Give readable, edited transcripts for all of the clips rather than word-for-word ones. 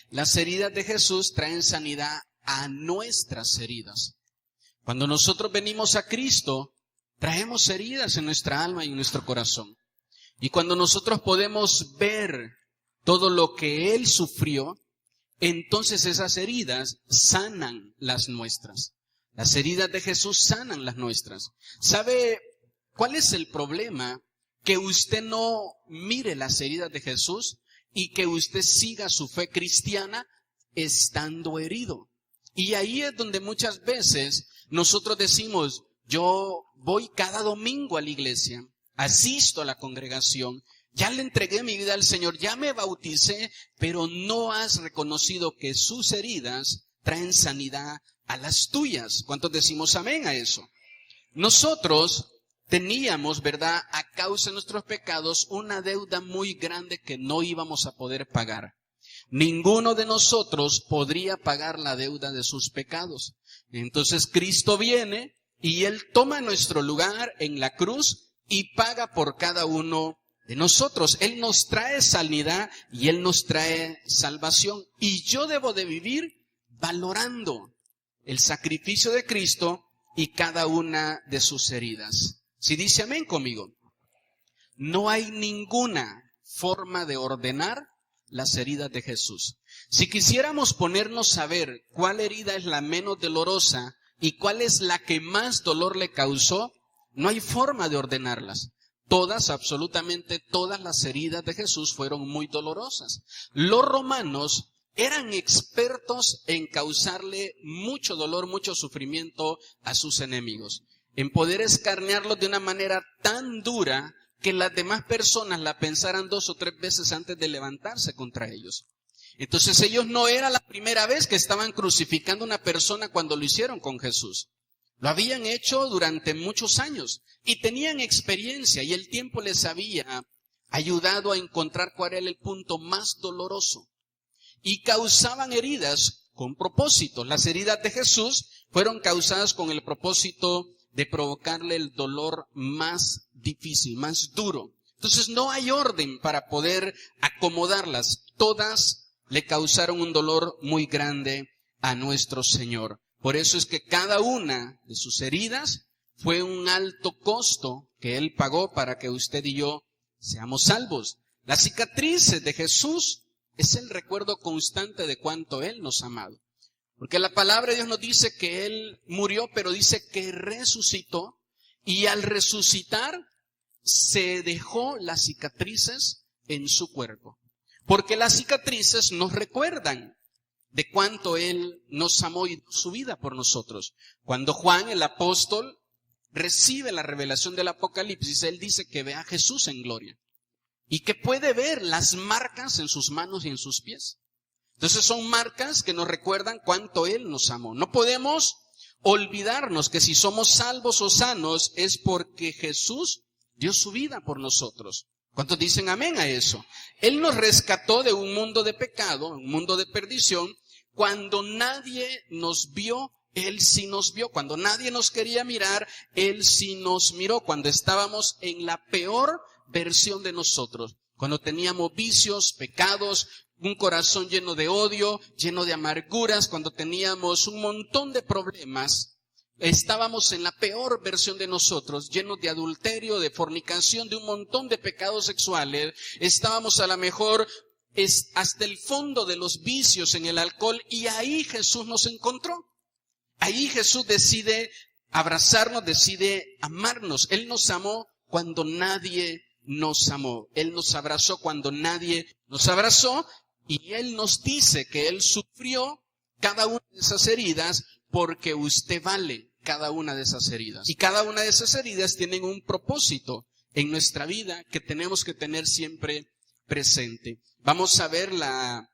Las heridas de Jesús traen sanidad a nuestras heridas. Cuando nosotros venimos a Cristo, traemos heridas en nuestra alma y en nuestro corazón. Y cuando nosotros podemos ver todo lo que Él sufrió, entonces esas heridas sanan las nuestras. Las heridas de Jesús sanan las nuestras. ¿Sabe cuál es el problema? Que usted no mire las heridas de Jesús y que usted siga su fe cristiana estando herido. Y ahí es donde muchas veces nosotros decimos, yo voy cada domingo a la iglesia, asisto a la congregación, ya le entregué mi vida al Señor, ya me bauticé, pero no has reconocido que sus heridas traen sanidad a las tuyas. ¿Cuántos decimos amén a eso? Nosotros teníamos, ¿verdad?, a causa de nuestros pecados, una deuda muy grande que no íbamos a poder pagar. Ninguno de nosotros podría pagar la deuda de sus pecados. Entonces Cristo viene y Él toma nuestro lugar en la cruz y paga por cada uno de nosotros. Él nos trae sanidad y Él nos trae salvación. Y yo debo de vivir valorando el sacrificio de Cristo y cada una de sus heridas. Si dice amén conmigo, no hay ninguna forma de ordenar las heridas de Jesús. Si quisiéramos ponernos a ver cuál herida es la menos dolorosa y cuál es la que más dolor le causó, no hay forma de ordenarlas. Todas, absolutamente todas las heridas de Jesús fueron muy dolorosas. Los romanos eran expertos en causarle mucho dolor, mucho sufrimiento a sus enemigos, en poder escarnearlos de una manera tan dura que las demás personas la pensaran 2 o 3 veces antes de levantarse contra ellos. Entonces ellos no era la primera vez que estaban crucificando a una persona cuando lo hicieron con Jesús. Lo habían hecho durante muchos años y tenían experiencia y el tiempo les había ayudado a encontrar cuál era el punto más doloroso. Y causaban heridas con propósito. Las heridas de Jesús fueron causadas con el propósito de provocarle el dolor más difícil, más duro. Entonces no hay orden para poder acomodarlas. Todas le causaron un dolor muy grande a nuestro Señor. Por eso es que cada una de sus heridas fue un alto costo que Él pagó para que usted y yo seamos salvos. Las cicatrices de Jesús es el recuerdo constante de cuánto Él nos ha amado. Porque la palabra de Dios nos dice que Él murió, pero dice que resucitó. Y al resucitar se dejó las cicatrices en su cuerpo. Porque las cicatrices nos recuerdan de cuánto Él nos amó y dio su vida por nosotros. Cuando Juan, el apóstol, recibe la revelación del Apocalipsis, él dice que ve a Jesús en gloria y que puede ver las marcas en sus manos y en sus pies. Entonces son marcas que nos recuerdan cuánto Él nos amó. No podemos olvidarnos que si somos salvos o sanos es porque Jesús dio su vida por nosotros. ¿Cuántos dicen amén a eso? Él nos rescató de un mundo de pecado, un mundo de perdición. Cuando nadie nos vio, Él sí nos vio. Cuando nadie nos quería mirar, Él sí nos miró. Cuando estábamos en la peor versión de nosotros, cuando teníamos vicios, pecados, un corazón lleno de odio, lleno de amarguras, cuando teníamos un montón de problemas, estábamos en la peor versión de nosotros, llenos de adulterio, de fornicación, de un montón de pecados sexuales. Estábamos a lo mejor hasta el fondo de los vicios en el alcohol y ahí Jesús nos encontró. Ahí Jesús decide abrazarnos, decide amarnos. Él nos amó cuando nadie nos amó. Él nos abrazó cuando nadie nos abrazó y Él nos dice que Él sufrió cada una de esas heridas porque usted vale cada una de esas heridas. Y cada una de esas heridas tienen un propósito en nuestra vida que tenemos que tener siempre presente. Vamos a ver la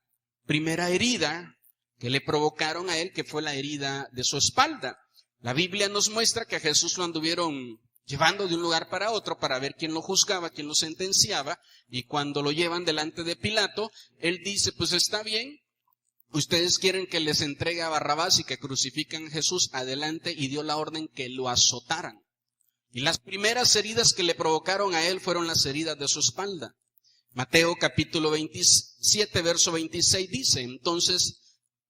primera herida que le provocaron a Él, que fue la herida de su espalda. La Biblia nos muestra que a Jesús lo anduvieron llevando de un lugar para otro para ver quién lo juzgaba, quién lo sentenciaba, y cuando lo llevan delante de Pilato, Él dice, pues está bien, ustedes quieren que les entregue a Barrabás y que crucifiquen a Jesús, adelante, y dio la orden que lo azotaran. Y las primeras heridas que le provocaron a Él fueron las heridas de su espalda. Mateo capítulo 27, verso 26 dice, entonces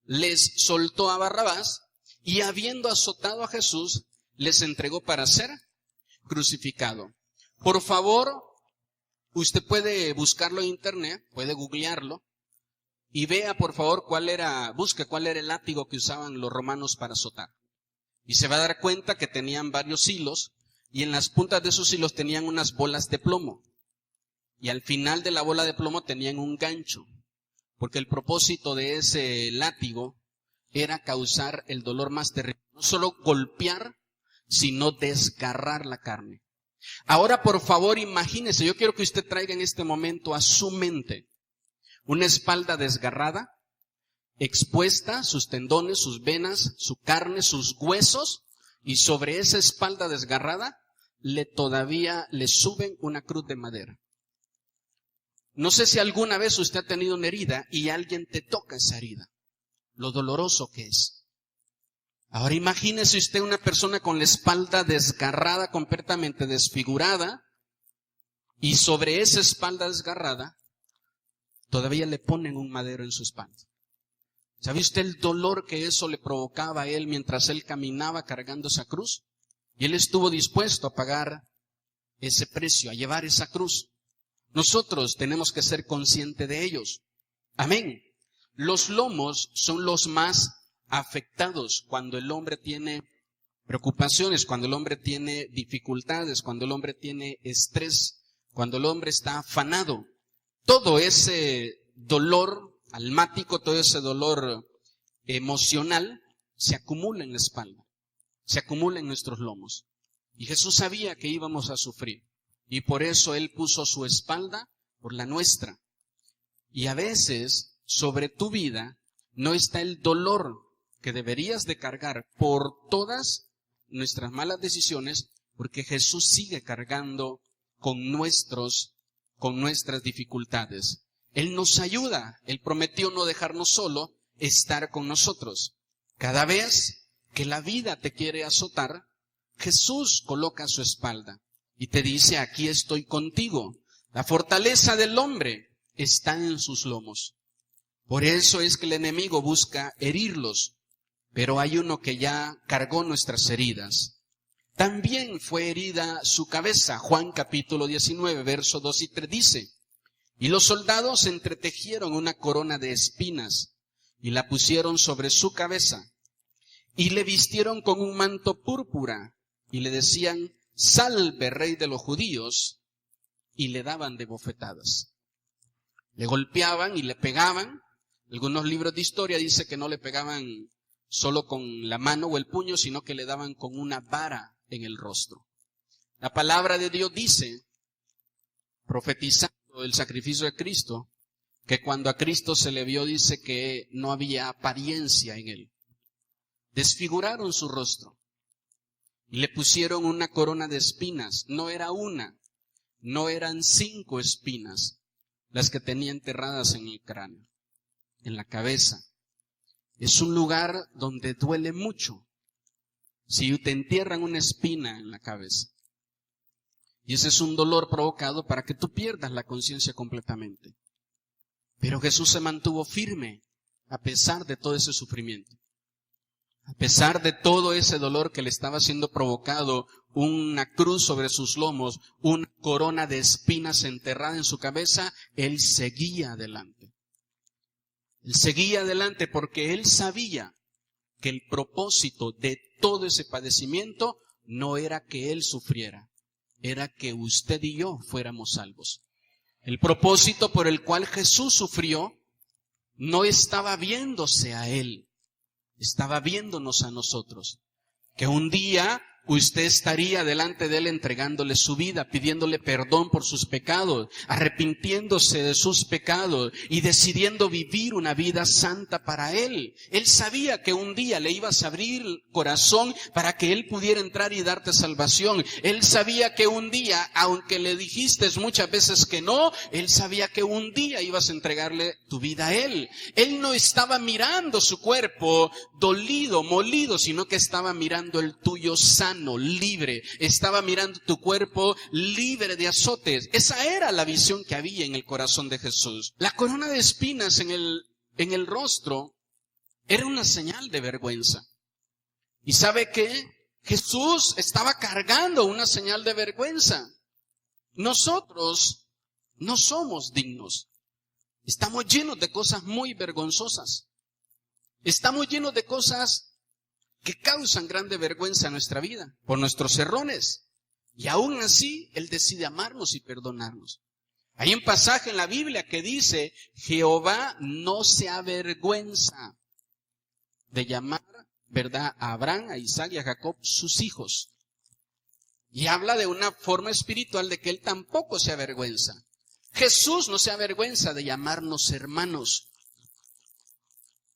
les soltó a Barrabás y habiendo azotado a Jesús, les entregó para ser crucificado. Por favor, usted puede buscarlo en internet, puede googlearlo y vea por favor busque cuál era el látigo que usaban los romanos para azotar. Y se va a dar cuenta que tenían varios hilos y en las puntas de esos hilos tenían unas bolas de plomo. Y al final de la bola de plomo tenían un gancho, porque el propósito de ese látigo era causar el dolor más terrible. No solo golpear, sino desgarrar la carne. Ahora, por favor, imagínese, yo quiero que usted traiga en este momento a su mente una espalda desgarrada, expuesta, sus tendones, sus venas, su carne, sus huesos, y sobre esa espalda desgarrada todavía le suben una cruz de madera. No sé si alguna vez usted ha tenido una herida y alguien te toca esa herida, lo doloroso que es. Ahora imagínese usted una persona con la espalda desgarrada, completamente desfigurada, y sobre esa espalda desgarrada todavía le ponen un madero en su espalda. ¿Sabe usted el dolor que eso le provocaba a él mientras él caminaba cargando esa cruz? Y él estuvo dispuesto a pagar ese precio, a llevar esa cruz. Nosotros tenemos que ser conscientes de ellos. Amén. Los lomos son los más afectados cuando el hombre tiene preocupaciones, cuando el hombre tiene dificultades, cuando el hombre tiene estrés, cuando el hombre está afanado. Todo ese dolor almático, todo ese dolor emocional se acumula en la espalda, se acumula en nuestros lomos. Y Jesús sabía que íbamos a sufrir. Y por eso Él puso su espalda por la nuestra. Y a veces, sobre tu vida, no está el dolor que deberías de cargar por todas nuestras malas decisiones, porque Jesús sigue cargando con nuestras dificultades. Él nos ayuda. Él prometió no dejarnos solo, estar con nosotros. Cada vez que la vida te quiere azotar, Jesús coloca su espalda y te dice, aquí estoy contigo. La fortaleza del hombre está en sus lomos. Por eso es que el enemigo busca herirlos, pero hay uno que ya cargó nuestras heridas. También fue herida su cabeza. Juan capítulo 19, verso 2 y 3 dice, y los soldados entretejieron una corona de espinas y la pusieron sobre su cabeza y le vistieron con un manto púrpura y le decían, salve rey de los judíos, y le daban de bofetadas. Le golpeaban y le pegaban. Algunos libros de historia dicen que no le pegaban solo con la mano o el puño, sino que le daban con una vara en el rostro. La palabra de Dios dice, profetizando el sacrificio de Cristo, que cuando a Cristo se le vio, dice que no había apariencia en él. Desfiguraron su rostro y le pusieron una corona de espinas. No era una, no eran 5 espinas las que tenía enterradas en el cráneo, en la cabeza. Es un lugar donde duele mucho si te entierran una espina en la cabeza. Y ese es un dolor provocado para que tú pierdas la conciencia completamente. Pero Jesús se mantuvo firme a pesar de todo ese sufrimiento. A pesar de todo ese dolor que le estaba siendo provocado, una cruz sobre sus lomos, una corona de espinas enterrada en su cabeza, Él seguía adelante. Él seguía adelante porque Él sabía que el propósito de todo ese padecimiento no era que Él sufriera, era que usted y yo fuéramos salvos. El propósito por el cual Jesús sufrió no estaba viéndose a Él, estaba viéndonos a nosotros. Que un día usted estaría delante de Él entregándole su vida, pidiéndole perdón por sus pecados, arrepintiéndose de sus pecados y decidiendo vivir una vida santa para Él. Él sabía que un día le ibas a abrir el corazón para que Él pudiera entrar y darte salvación. Él sabía que un día, aunque le dijiste muchas veces que no, Él sabía que un día ibas a entregarle tu vida a Él. Él no estaba mirando su cuerpo dolido, molido, sino que estaba mirando el tuyo sano sano, libre. Estaba mirando tu cuerpo libre de azotes. Esa era la visión que había en el corazón de Jesús. La corona de espinas en el rostro era una señal de vergüenza. ¿Y sabe qué? Jesús estaba cargando una señal de vergüenza. Nosotros no somos dignos. Estamos llenos de cosas muy vergonzosas. Estamos llenos de cosas que causan grande vergüenza en nuestra vida por nuestros errores. Y aún así, Él decide amarnos y perdonarnos. Hay un pasaje en la Biblia que dice, Jehová no se avergüenza de llamar, ¿verdad?, a Abraham, a Isaac y a Jacob sus hijos. Y habla de una forma espiritual de que Él tampoco se avergüenza. Jesús no se avergüenza de llamarnos hermanos.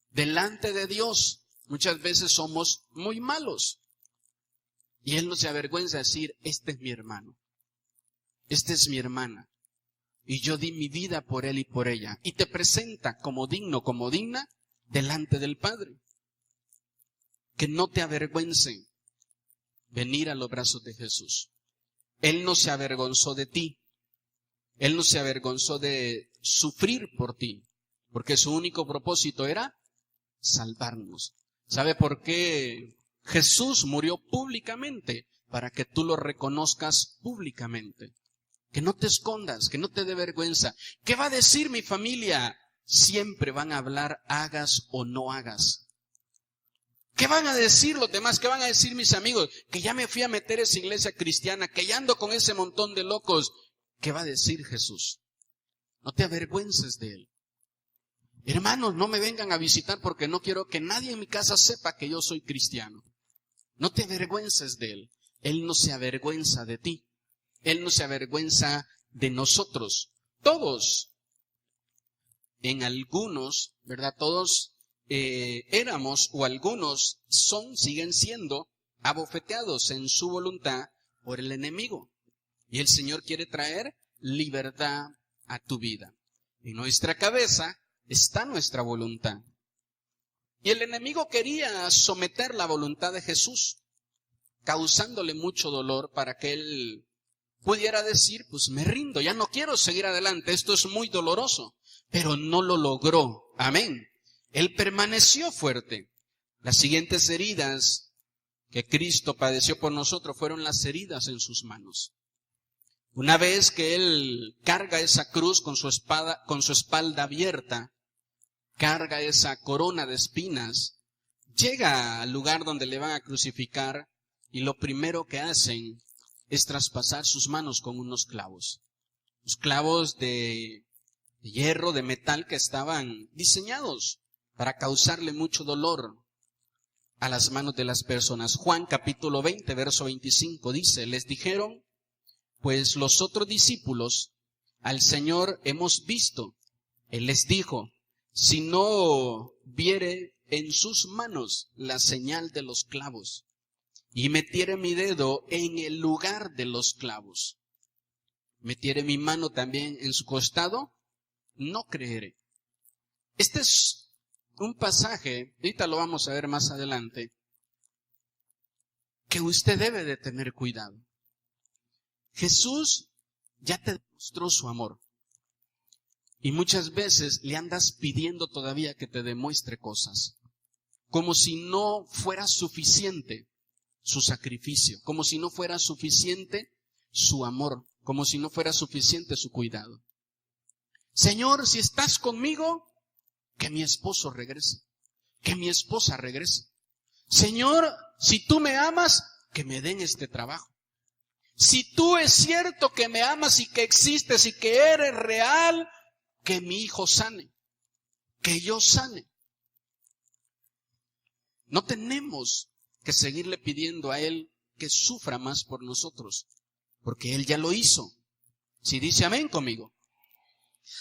Delante de Dios, muchas veces somos muy malos. Y Él no se avergüenza de decir, este es mi hermano. Esta es mi hermana. Y yo di mi vida por él y por ella. Y te presenta como digno, como digna, delante del Padre. Que no te avergüence venir a los brazos de Jesús. Él no se avergonzó de ti. Él no se avergonzó de sufrir por ti. Porque su único propósito era salvarnos. ¿Sabe por qué Jesús murió públicamente? Para que tú lo reconozcas públicamente. Que no te escondas, que no te dé vergüenza. ¿Qué va a decir mi familia? Siempre van a hablar, hagas o no hagas. ¿Qué van a decir los demás? ¿Qué van a decir mis amigos? Que ya me fui a meter a esa iglesia cristiana, que ya ando con ese montón de locos. ¿Qué va a decir Jesús? No te avergüences de Él. Hermanos, no me vengan a visitar porque no quiero que nadie en mi casa sepa que yo soy cristiano. No te avergüences de Él. Él no se avergüenza de ti. Él no se avergüenza de nosotros. Todos, en algunos, ¿verdad? Todos éramos o algunos siguen siendo abofeteados en su voluntad por el enemigo. Y el Señor quiere traer libertad a tu vida. En nuestra cabeza está nuestra voluntad. Y el enemigo quería someter la voluntad de Jesús, causándole mucho dolor para que Él pudiera decir, pues me rindo, ya no quiero seguir adelante, esto es muy doloroso. Pero no lo logró. Amén. Él permaneció fuerte. Las siguientes heridas que Cristo padeció por nosotros fueron las heridas en sus manos. Una vez que Él carga esa cruz con su espalda abierta, carga esa corona de espinas, llega al lugar donde le van a crucificar y lo primero que hacen es traspasar sus manos con unos clavos. Los clavos de hierro, de metal que estaban diseñados para causarle mucho dolor a las manos de las personas. Juan capítulo 20, verso 25 dice, les dijeron, pues los otros discípulos al Señor hemos visto. Él les dijo, si no viere en sus manos la señal de los clavos y metiere mi dedo en el lugar de los clavos, metiere mi mano también en su costado, no creeré. Este es un pasaje, ahorita lo vamos a ver más adelante, que usted debe de tener cuidado. Jesús ya te demostró su amor. Y muchas veces le andas pidiendo todavía que te demuestre cosas. Como si no fuera suficiente su sacrificio. Como si no fuera suficiente su amor. Como si no fuera suficiente su cuidado. Señor, si estás conmigo, que mi esposo regrese. Que mi esposa regrese. Señor, si tú me amas, que me den este trabajo. Si tú es cierto que me amas y que existes y que eres real, que mi hijo sane, que yo sane. No tenemos que seguirle pidiendo a Él que sufra más por nosotros, porque Él ya lo hizo. Si dice amén conmigo.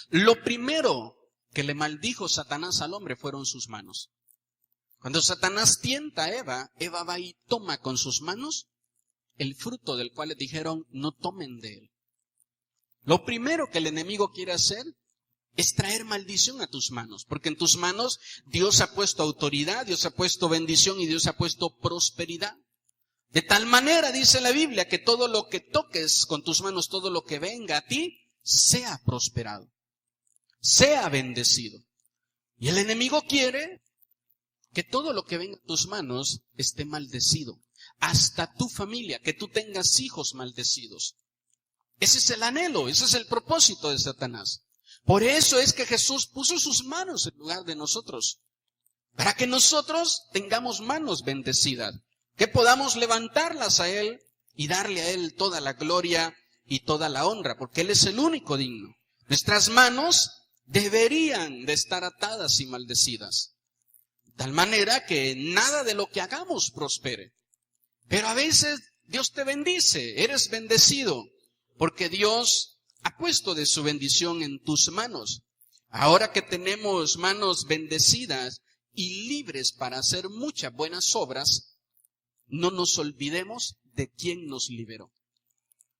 Lo primero que le maldijo Satanás al hombre fueron sus manos. Cuando Satanás tienta a Eva, Eva va y toma con sus manos el fruto del cual le dijeron, no tomen de él. Lo primero que el enemigo quiere hacer es traer maldición a tus manos, porque en tus manos Dios ha puesto autoridad, Dios ha puesto bendición y Dios ha puesto prosperidad. De tal manera, dice la Biblia, que todo lo que toques con tus manos, todo lo que venga a ti, sea prosperado, sea bendecido. Y el enemigo quiere que todo lo que venga a tus manos esté maldecido. Hasta tu familia, que tú tengas hijos maldecidos. Ese es el anhelo, ese es el propósito de Satanás. Por eso es que Jesús puso sus manos en lugar de nosotros. Para que nosotros tengamos manos bendecidas. Que podamos levantarlas a Él y darle a Él toda la gloria y toda la honra. Porque Él es el único digno. Nuestras manos deberían de estar atadas y maldecidas. De tal manera que nada de lo que hagamos prospere. Pero a veces Dios te bendice, eres bendecido. Porque Dios ha puesto de su bendición en tus manos. Ahora que tenemos manos bendecidas y libres para hacer muchas buenas obras, no nos olvidemos de quién nos liberó.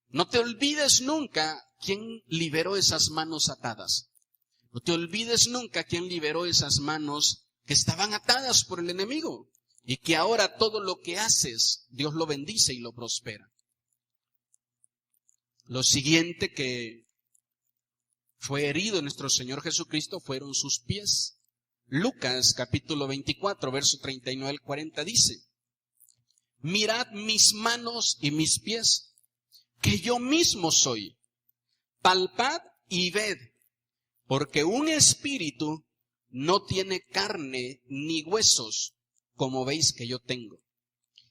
No te olvides nunca quién liberó esas manos atadas. No te olvides nunca quién liberó esas manos que estaban atadas por el enemigo. Y que ahora todo lo que haces, Dios lo bendice y lo prospera. Lo siguiente que fue herido en nuestro Señor Jesucristo fueron sus pies. Lucas capítulo 24, verso 39 al 40 dice: mirad mis manos y mis pies, que yo mismo soy. Palpad y ved, porque un espíritu no tiene carne ni huesos, como veis que yo tengo.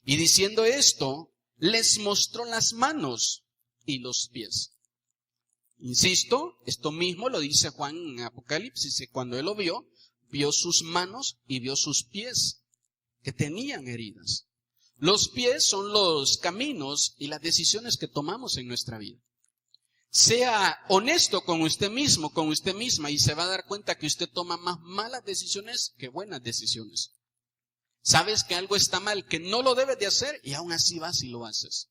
Y diciendo esto, les mostró las manos y los pies. Insisto, esto mismo lo dice Juan en Apocalipsis, que cuando él lo vio, vio sus manos y vio sus pies, que tenían heridas. Los pies son los caminos y las decisiones que tomamos en nuestra vida. Sea honesto con usted mismo, con usted misma, y se va a dar cuenta que usted toma más malas decisiones que buenas decisiones. Sabes que algo está mal, que no lo debes de hacer, y aún así vas y lo haces.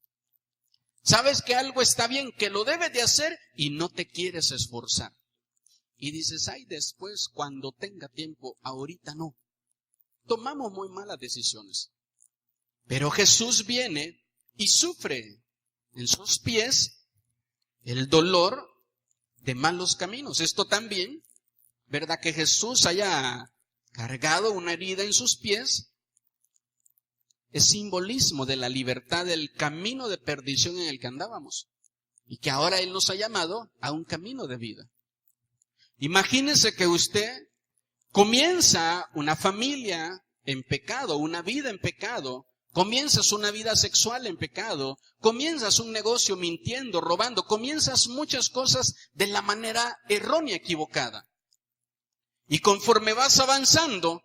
Sabes que algo está bien, que lo debes de hacer, y no te quieres esforzar. Y dices, ay, después, cuando tenga tiempo, ahorita no. Tomamos muy malas decisiones. Pero Jesús viene y sufre en sus pies el dolor de malos caminos. Esto también, ¿verdad? Que Jesús haya cargado una herida en sus pies, es simbolismo de la libertad del camino de perdición en el que andábamos. Y que ahora Él nos ha llamado a un camino de vida. Imagínese que usted comienza una familia en pecado, una vida en pecado, comienzas una vida sexual en pecado, comienzas un negocio mintiendo, robando, comienzas muchas cosas de la manera errónea, equivocada. Y conforme vas avanzando,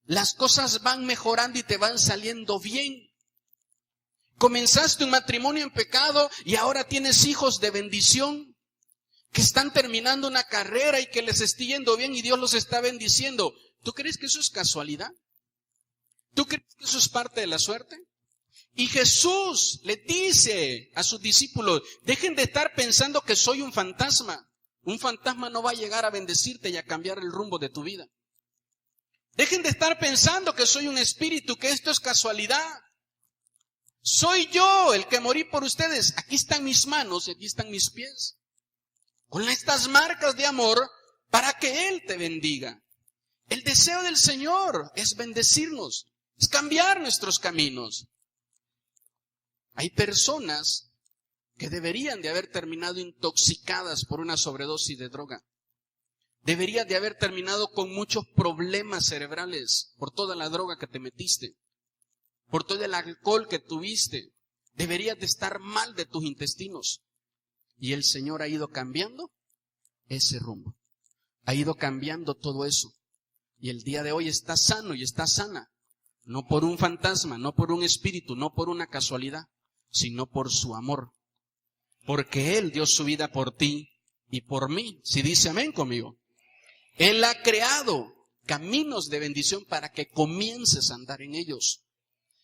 las cosas van mejorando y te van saliendo bien. Comenzaste un matrimonio en pecado y ahora tienes hijos de bendición que están terminando una carrera y que les está yendo bien y Dios los está bendiciendo. ¿Tú crees que eso es casualidad? ¿Tú crees que eso es parte de la suerte? Y Jesús le dice a sus discípulos, dejen de estar pensando que soy un fantasma. Un fantasma no va a llegar a bendecirte y a cambiar el rumbo de tu vida. Dejen de estar pensando que soy un espíritu, que esto es casualidad. Soy yo el que morí por ustedes. Aquí están mis manos y aquí están mis pies. Con estas marcas de amor para que Él te bendiga. El deseo del Señor es bendecirnos, es cambiar nuestros caminos. Hay personas que deberían de haber terminado intoxicadas por una sobredosis de droga. Deberías de haber terminado con muchos problemas cerebrales por toda la droga que te metiste, por todo el alcohol que tuviste. Deberías de estar mal de tus intestinos. Y el Señor ha ido cambiando ese rumbo. Ha ido cambiando todo eso. Y el día de hoy está sano y está sana. No por un fantasma, no por un espíritu, no por una casualidad, sino por su amor. Porque Él dio su vida por ti y por mí. Si dice amén conmigo. Él ha creado caminos de bendición para que comiences a andar en ellos.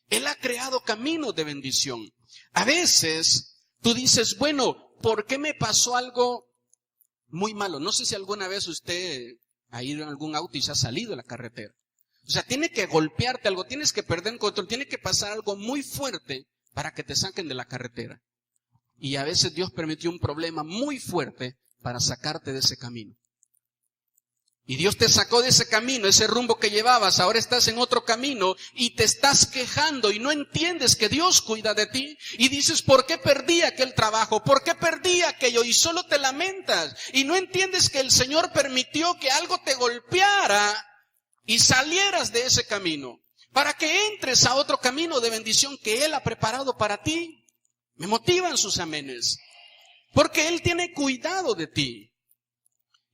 Él ha creado caminos de bendición. A veces tú dices, bueno, ¿por qué me pasó algo muy malo? No sé si alguna vez usted ha ido en algún auto y se ha salido de la carretera. O sea, tiene que golpearte algo, tienes que perder el control, tiene que pasar algo muy fuerte para que te saquen de la carretera. Y a veces Dios permitió un problema muy fuerte para sacarte de ese camino. Y Dios te sacó de ese camino, ese rumbo que llevabas, ahora estás en otro camino y te estás quejando y no entiendes que Dios cuida de ti. Y dices, ¿por qué perdí aquel trabajo? ¿Por qué perdí aquello? Y solo te lamentas y no entiendes que el Señor permitió que algo te golpeara y salieras de ese camino para que entres a otro camino de bendición que Él ha preparado para ti. Me motivan sus amenes, porque Él tiene cuidado de ti.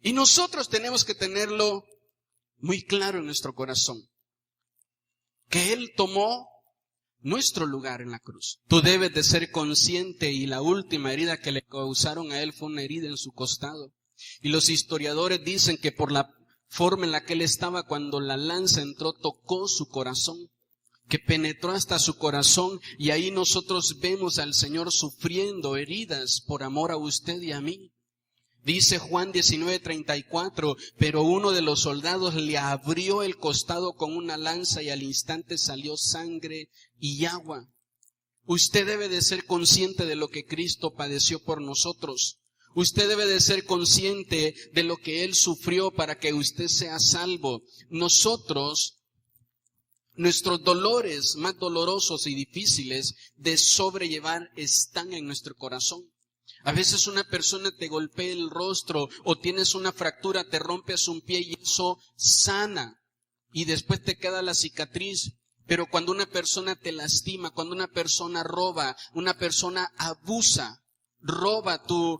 Y nosotros tenemos que tenerlo muy claro en nuestro corazón, que Él tomó nuestro lugar en la cruz. Tú debes de ser consciente, y la última herida que le causaron a Él fue una herida en su costado. Y los historiadores dicen que por la forma en la que Él estaba, cuando la lanza entró, tocó su corazón, que penetró hasta su corazón, y ahí nosotros vemos al Señor sufriendo heridas por amor a usted y a mí. Dice Juan 19:34, pero uno de los soldados le abrió el costado con una lanza y al instante salió sangre y agua. Usted debe de ser consciente de lo que Cristo padeció por nosotros. Usted debe de ser consciente de lo que Él sufrió para que usted sea salvo. Nosotros, nuestros dolores más dolorosos y difíciles de sobrellevar están en nuestro corazón. A veces una persona te golpea el rostro o tienes una fractura, te rompes un pie y eso sana y después te queda la cicatriz. Pero cuando una persona te lastima, cuando una persona roba, una persona abusa, roba tu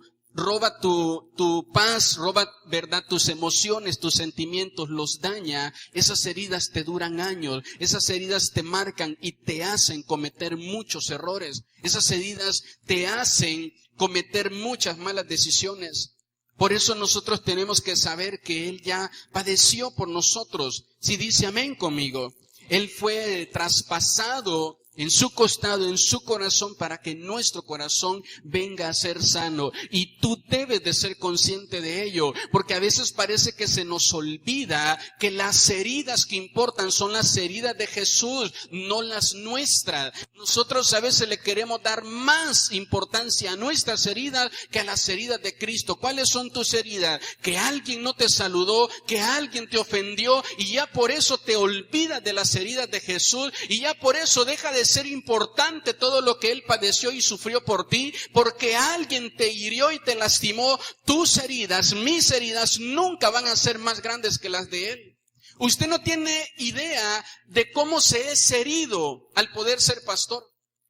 paz, roba, ¿verdad?, tus emociones, tus sentimientos, los daña, esas heridas te duran años, esas heridas te marcan y te hacen cometer muchos errores, esas heridas te hacen cometer muchas malas decisiones. Por eso nosotros tenemos que saber que Él ya padeció por nosotros. Si dice amén conmigo, Él fue traspasado en su costado, en su corazón, para que nuestro corazón venga a ser sano. Y tú debes de ser consciente de ello, porque a veces parece que se nos olvida que las heridas que importan son las heridas de Jesús, no las nuestras. Nosotros a veces le queremos dar más importancia a nuestras heridas que a las heridas de Cristo. ¿Cuáles son tus heridas? Que alguien no te saludó, que alguien te ofendió, y ya por eso te olvidas de las heridas de Jesús, y ya por eso deja de ser importante todo lo que Él padeció y sufrió por ti, porque alguien te hirió y te lastimó. Tus heridas, mis heridas, nunca van a ser más grandes que las de Él. Usted no tiene idea de cómo se es herido al poder ser pastor.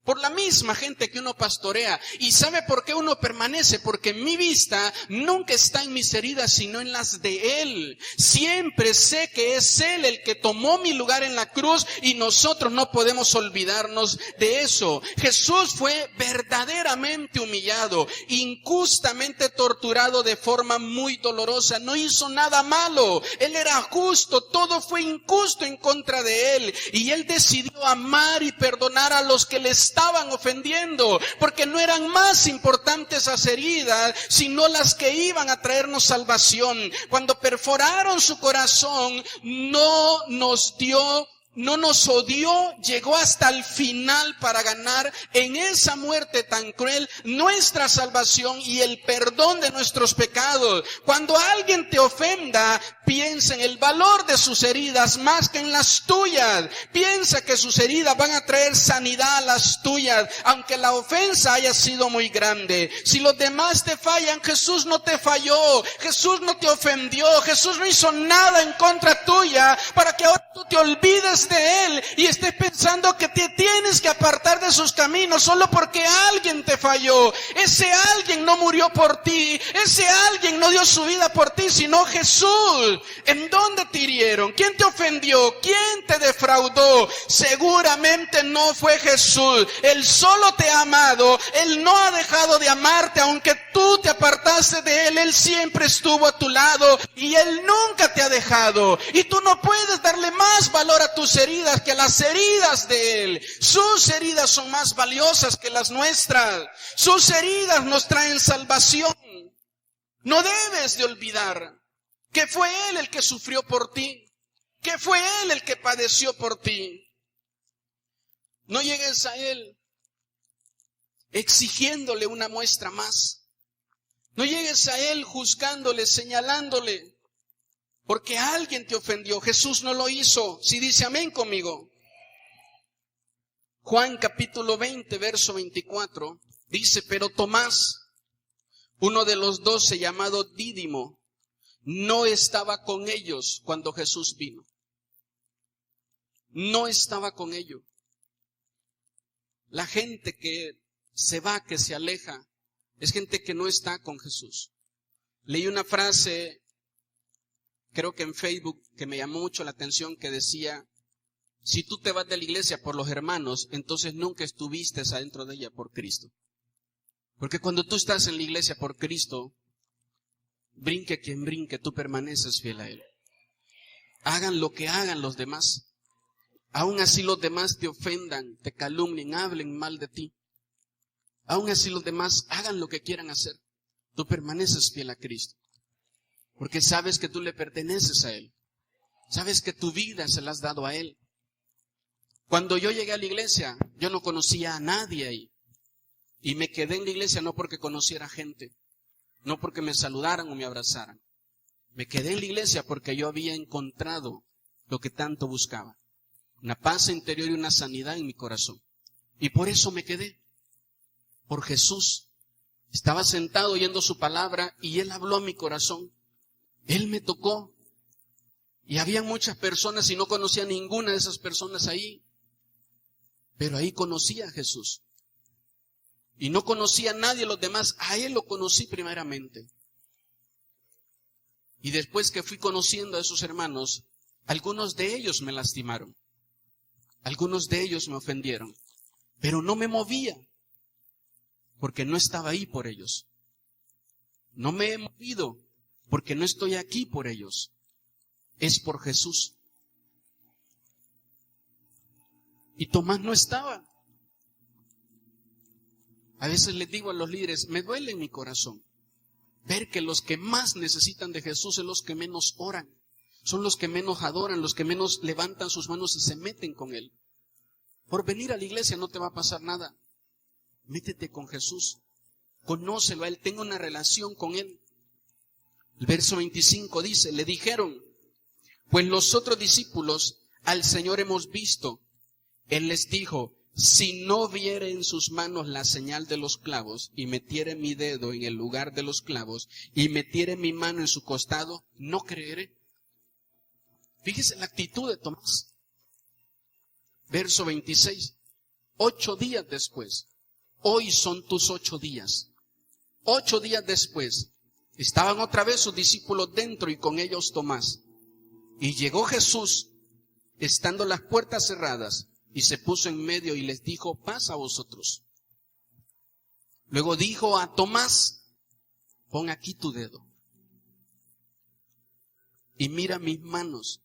Por la misma gente que uno pastorea. ¿Y sabe por qué uno permanece? Porque mi vista nunca está en mis heridas, sino en las de Él. Siempre sé que es Él el que tomó mi lugar en la cruz y nosotros no podemos olvidarnos de eso. Jesús fue verdaderamente humillado, injustamente torturado de forma muy dolorosa. No hizo nada malo. Él era justo. Todo fue injusto en contra de Él. Y Él decidió amar y perdonar a los que le estaban ofendiendo, porque no eran más importantes esas heridas, sino las que iban a traernos salvación. Cuando perforaron su corazón, no nos odió, llegó hasta el final para ganar en esa muerte tan cruel nuestra salvación y el perdón de nuestros pecados. Cuando alguien te ofenda, piensa en el valor de sus heridas más que en las tuyas. Piensa que sus heridas van a traer sanidad a las tuyas, aunque la ofensa haya sido muy grande. Si los demás te fallan, Jesús no te falló, Jesús no te ofendió, Jesús no hizo nada en contra tuya para que ahora tú te olvides de Él y estés pensando que te tienes que apartar de sus caminos solo porque alguien te falló. Ese alguien no murió por ti, ese alguien no dio su vida por ti, sino Jesús. ¿En dónde te hirieron? ¿Quién te ofendió? ¿Quién te defraudó? Seguramente no fue Jesús. Él solo te ha amado, Él no ha dejado de amarte, aunque tú te apartaste de Él, Él siempre estuvo a tu lado y Él nunca te ha dejado. Y tú no puedes darle más valor a tus heridas que a las heridas de Él. Sus heridas son más valiosas que las nuestras. Sus heridas nos traen salvación. No debes de olvidar que fue Él el que sufrió por ti, que fue Él el que padeció por ti. No llegues a Él exigiéndole una muestra más. No llegues a Él juzgándole, señalándole, porque alguien te ofendió. Jesús no lo hizo. Si dice amén conmigo. Juan capítulo 20, verso 24, dice, pero Tomás, uno de los 12, llamado Dídimo, no estaba con ellos cuando Jesús vino. No estaba con ellos. La gente que se va, que se aleja, es gente que no está con Jesús. Leí una frase, creo que en Facebook, que me llamó mucho la atención, que decía, si tú te vas de la iglesia por los hermanos, entonces nunca estuviste adentro de ella por Cristo. Porque cuando tú estás en la iglesia por Cristo, brinque quien brinque, tú permaneces fiel a Él. Hagan lo que hagan los demás. Aún así los demás te ofendan, te calumnien, hablen mal de ti. Aún así los demás hagan lo que quieran hacer. Tú permaneces fiel a Cristo. Porque sabes que tú le perteneces a Él. Sabes que tu vida se la has dado a Él. Cuando yo llegué a la iglesia, yo no conocía a nadie ahí. Y me quedé en la iglesia no porque conociera gente, no porque me saludaran o me abrazaran. Me quedé en la iglesia porque yo había encontrado lo que tanto buscaba. Una paz interior y una sanidad en mi corazón. Y por eso me quedé. Por Jesús. Estaba sentado oyendo su palabra y Él habló a mi corazón. Él me tocó. Y había muchas personas y no conocía a ninguna de esas personas ahí. Pero ahí conocí a Jesús. Y no conocía a nadie de los demás. A Él lo conocí primeramente. Y después que fui conociendo a esos hermanos, algunos de ellos me lastimaron. Algunos de ellos me ofendieron. Pero no me movía. Porque no estaba ahí por ellos. No me he movido. Porque no estoy aquí por ellos. Es por Jesús. Y Tomás no estaba. A veces les digo a los líderes, me duele en mi corazón ver que los que más necesitan de Jesús son los que menos oran, son los que menos adoran, los que menos levantan sus manos y se meten con Él. Por venir a la iglesia no te va a pasar nada. Métete con Jesús, conócelo a Él, tenga una relación con Él. El verso 25 dice, le dijeron, pues los otros discípulos al Señor hemos visto. Él les dijo, si no viere en sus manos la señal de los clavos, y metiere mi dedo en el lugar de los clavos, y metiere mi mano en su costado, no creeré. Fíjese la actitud de Tomás. Verso 26. 8 días después. Hoy son tus 8 días. 8 días después. Estaban otra vez sus discípulos dentro y con ellos Tomás. Y llegó Jesús, estando las puertas cerradas, y se puso en medio y les dijo, paz a vosotros. Luego dijo a Tomás, pon aquí tu dedo. Y mira mis manos.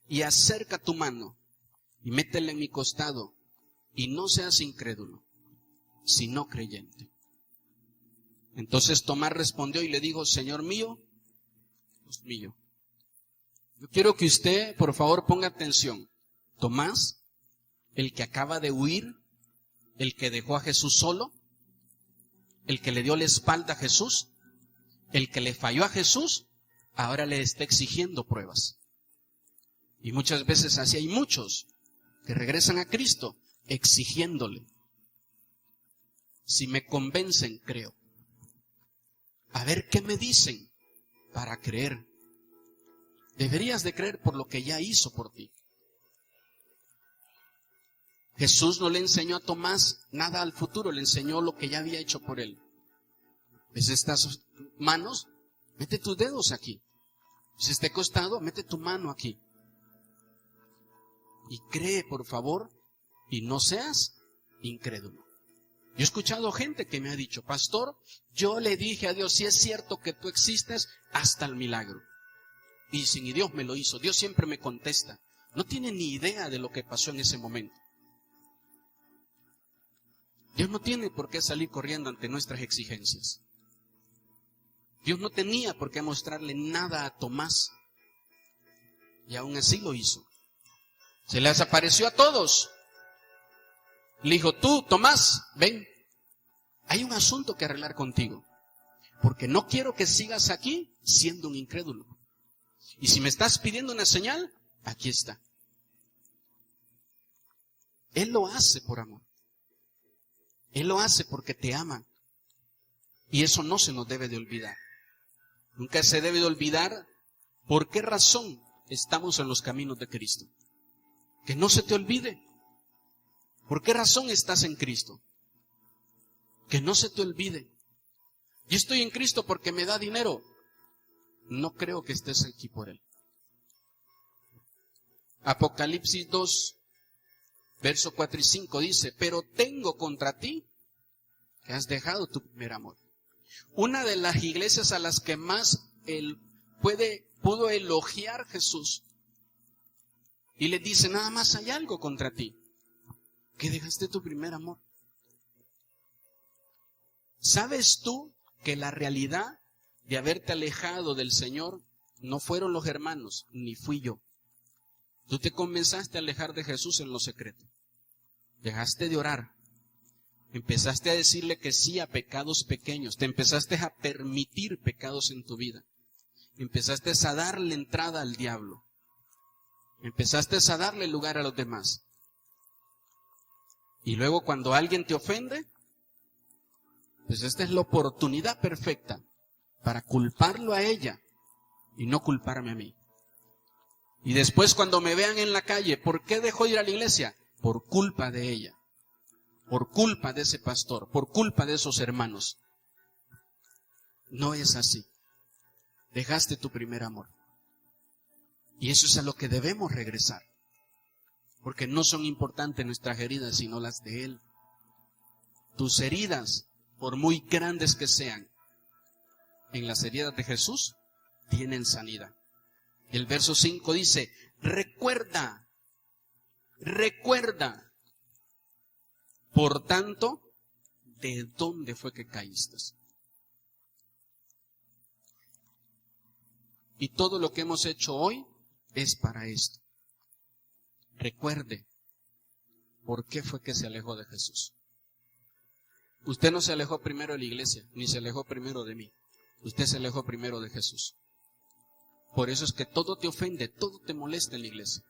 Y acerca tu mano. Y métela en mi costado. Y no seas incrédulo, sino creyente. Entonces Tomás respondió y le dijo, Señor mío, Dios mío. Yo quiero que usted, por favor, ponga atención. Tomás, el que acaba de huir, el que dejó a Jesús solo, el que le dio la espalda a Jesús, el que le falló a Jesús, ahora le está exigiendo pruebas. Y muchas veces así hay muchos que regresan a Cristo exigiéndole. Si me convencen, creo. A ver qué me dicen para creer. Deberías de creer por lo que ya hizo por ti. Jesús no le enseñó a Tomás nada al futuro, le enseñó lo que ya había hecho por él. ¿Ves estas manos? Mete tus dedos aquí. Si este costado, mete tu mano aquí. Y cree, por favor, y no seas incrédulo. Yo he escuchado gente que me ha dicho, pastor, yo le dije a Dios, si es cierto que tú existes, hasta el milagro. Y sin Dios me lo hizo. Dios siempre me contesta. No tiene ni idea de lo que pasó en ese momento. Dios no tiene por qué salir corriendo ante nuestras exigencias. Dios no tenía por qué mostrarle nada a Tomás. Y aún así lo hizo. Se les apareció a todos. Le dijo, tú, Tomás, ven. Hay un asunto que arreglar contigo, porque no quiero que sigas aquí siendo un incrédulo. Y si me estás pidiendo una señal, aquí está. Él lo hace por amor. Él lo hace porque te ama. Y eso no se nos debe de olvidar. Nunca se debe de olvidar por qué razón estamos en los caminos de Cristo. Que no se te olvide. ¿Por qué razón estás en Cristo? Que no se te olvide. Yo estoy en Cristo porque me da dinero. No creo que estés aquí por Él. Apocalipsis 2, verso 4 y 5 dice, pero tengo contra ti que has dejado tu primer amor. Una de las iglesias a las que más pudo elogiar Jesús. Y le dice, nada más hay algo contra ti, que dejaste tu primer amor. ¿Sabes tú que la realidad de haberte alejado del Señor no fueron los hermanos, ni fui yo? Tú te comenzaste a alejar de Jesús en lo secreto. Dejaste de orar. Empezaste a decirle que sí a pecados pequeños. Te empezaste a permitir pecados en tu vida. Empezaste a darle entrada al diablo. Empezaste a darle lugar a los demás. Y luego cuando alguien te ofende, pues esta es la oportunidad perfecta para culparlo a ella y no culparme a mí. Y después cuando me vean en la calle, ¿por qué dejó de ir a la iglesia? Por culpa de ella, por culpa de ese pastor, por culpa de esos hermanos. No es así. Dejaste tu primer amor. Y eso es a lo que debemos regresar. Porque no son importantes nuestras heridas, sino las de Él. Tus heridas, por muy grandes que sean, en las heridas de Jesús, tienen sanidad. El verso 5 dice, recuerda, por tanto, ¿de dónde fue que caíste? Y todo lo que hemos hecho hoy es para esto. Recuerde, ¿por qué fue que se alejó de Jesús? Usted no se alejó primero de la iglesia, ni se alejó primero de mí. Usted se alejó primero de Jesús. Por eso es que todo te ofende, todo te molesta en la iglesia.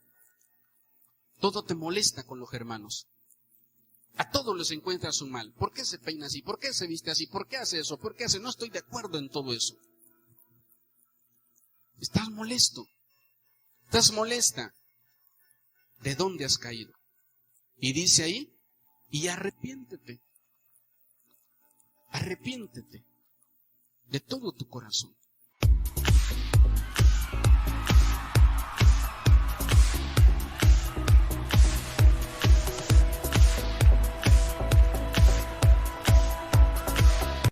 Todo te molesta con los hermanos. A todos les encuentras un mal. ¿Por qué se peina así? ¿Por qué se viste así? ¿Por qué hace eso? ¿Por qué hace? No estoy de acuerdo en todo eso. Estás molesto. Estás molesta. ¿De dónde has caído? Y dice ahí, y arrepiéntete. Arrepiéntete de todo tu corazón.